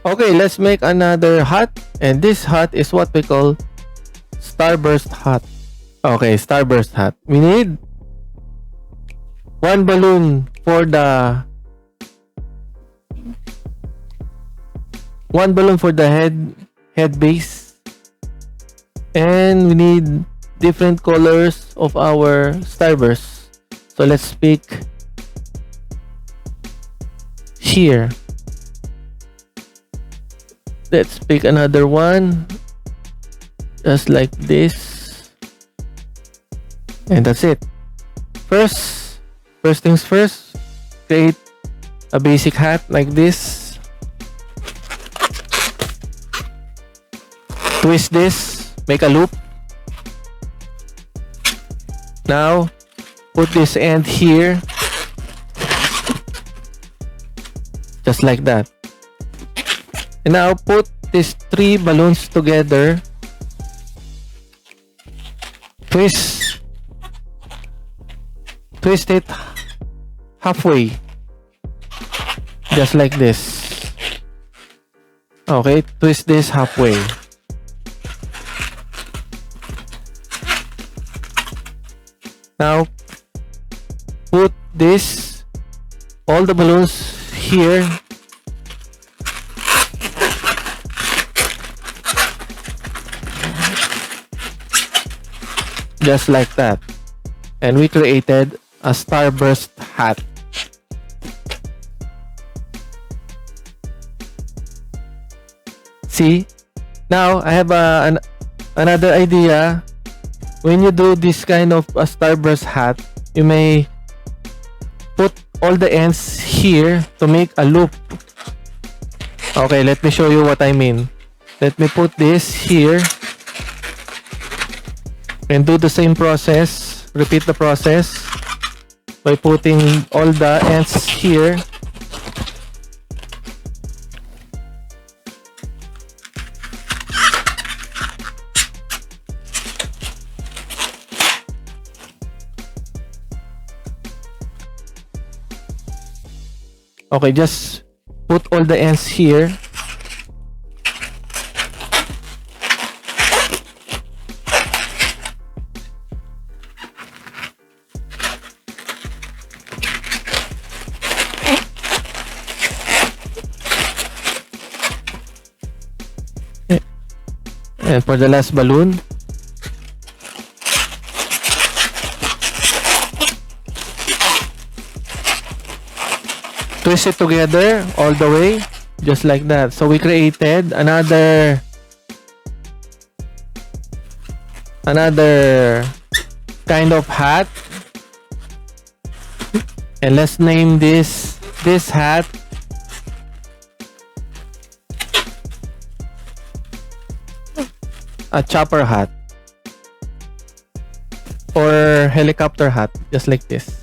Okay, let's make another hat, and this hat is what we call starburst hat. Okay, starburst hat. We need one balloon for the head base, and we need different colors of our starburst. So let's pick here. Let's pick another one, just like this, and that's it. First things first, create a basic hat like this. Twist this, make a loop. Now, put this end here, just like that. And now put these 3 balloons together. Twist it halfway, just like this. Okay, twist this halfway. Now put all the balloons here. Just like that. And we created a starburst hat. See? Now, I have another idea. When you do this kind of a starburst hat, you may put all the ends here to make a loop. Okay, let me show you what I mean. Let me put this here. And do the same process. Repeat the process by putting all the ends here. Okay, just put all the ends here. And for the last balloon, twist it together all the way, just like that. So we created another kind of hat, and let's name this hat a chopper hat or helicopter hat, just like this.